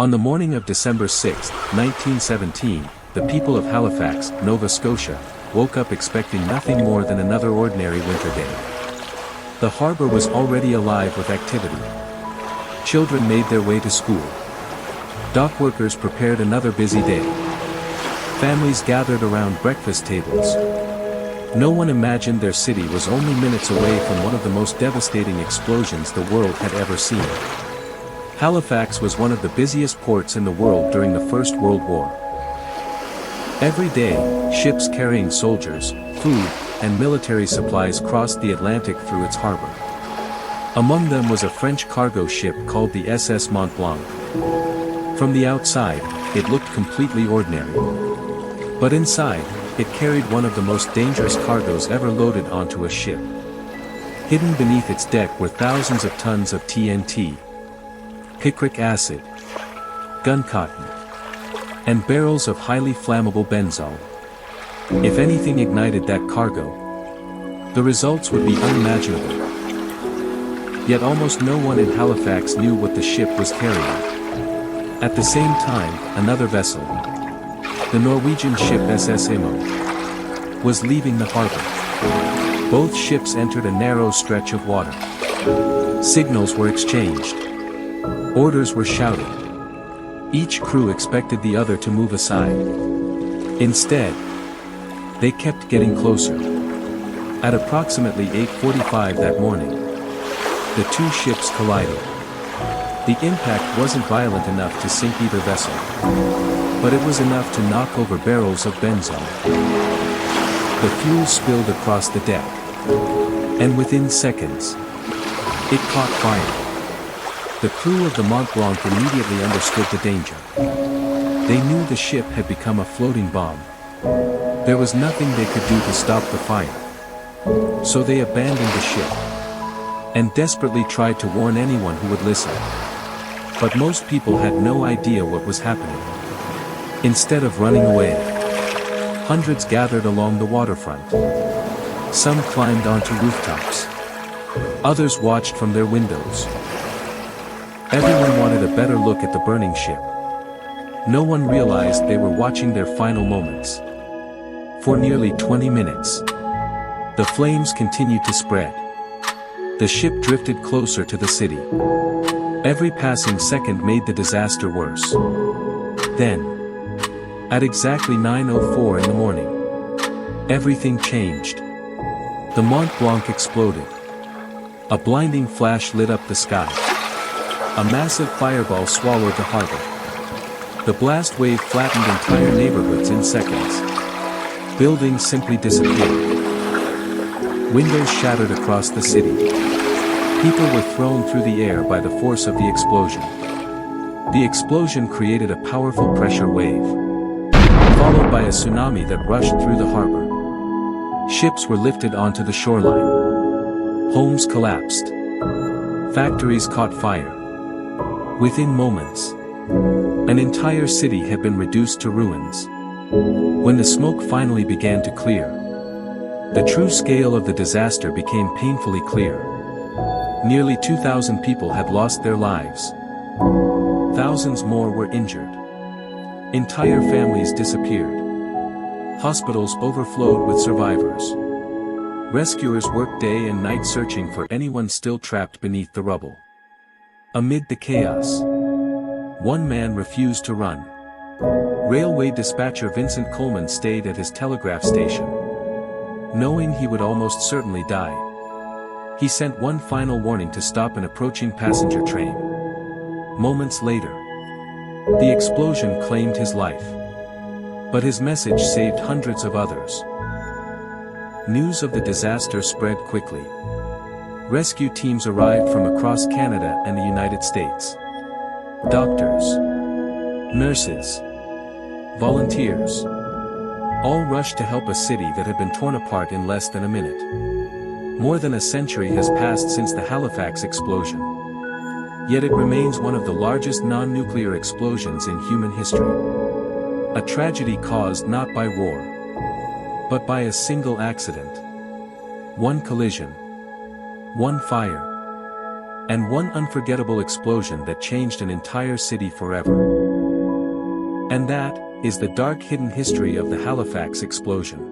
On the morning of December 6, 1917, the people of Halifax, Nova Scotia, woke up expecting nothing more than another ordinary winter day. The harbor was already alive with activity. Children made their way to school. Dock workers prepared another busy day. Families gathered around breakfast tables. No one imagined their city was only minutes away from one of the most devastating explosions the world had ever seen. Halifax was one of the busiest ports in the world during the First World War. Every day, ships carrying soldiers, food, and military supplies crossed the Atlantic through its harbor. Among them was a French cargo ship called the SS Mont Blanc. From the outside, it looked completely ordinary. But inside, it carried one of the most dangerous cargoes ever loaded onto a ship. Hidden beneath its deck were thousands of tons of TNT, picric acid, gun cotton, and barrels of highly flammable benzol. If anything ignited that cargo, the results would be unimaginable. Yet almost no one in Halifax knew what the ship was carrying. At the same time, another vessel, the Norwegian ship SS Imo, was leaving the harbor. Both ships entered a narrow stretch of water. Signals were exchanged. Orders were shouted. Each crew expected the other to move aside. Instead, they kept getting closer. At approximately 8:45 that morning, the two ships collided. The impact wasn't violent enough to sink either vessel, but it was enough to knock over barrels of benzol. The fuel spilled across the deck, and within seconds, it caught fire. The crew of the Mont Blanc immediately understood the danger. They knew the ship had become a floating bomb. There was nothing they could do to stop the fire. So they abandoned the ship, and desperately tried to warn anyone who would listen. But most people had no idea what was happening. Instead of running away, hundreds gathered along the waterfront. Some climbed onto rooftops. Others watched from their windows. Everyone wanted a better look at the burning ship. No one realized they were watching their final moments. For nearly 20 minutes, the flames continued to spread. The ship drifted closer to the city. Every passing second made the disaster worse. Then, at exactly 9:04 in the morning, everything changed. The Mont Blanc exploded. A blinding flash lit up the sky. A massive fireball swallowed the harbor. The blast wave flattened entire neighborhoods in seconds. Buildings simply disappeared. Windows shattered across the city. People were thrown through the air by the force of the explosion. The explosion created a powerful pressure wave, followed by a tsunami that rushed through the harbor. Ships were lifted onto the shoreline. Homes collapsed. Factories caught fire. Within moments, an entire city had been reduced to ruins. When the smoke finally began to clear, the true scale of the disaster became painfully clear. Nearly 2,000 people had lost their lives. Thousands more were injured. Entire families disappeared. Hospitals overflowed with survivors. Rescuers worked day and night searching for anyone still trapped beneath the rubble. Amid the chaos, one man refused to run. Railway dispatcher Vincent Coleman stayed at his telegraph station, knowing he would almost certainly die. He sent one final warning to stop an approaching passenger train. Moments later, the explosion claimed his life. But his message saved hundreds of others. News of the disaster spread quickly. Rescue teams arrived from across Canada and the United States. Doctors, nurses, volunteers, all rushed to help a city that had been torn apart in less than a minute. More than a century has passed since the Halifax explosion. Yet it remains one of the largest non-nuclear explosions in human history. A tragedy caused not by war, but by a single accident. One collision, one fire, And one unforgettable explosion that changed an entire city forever. And that is the dark hidden history of the Halifax Explosion.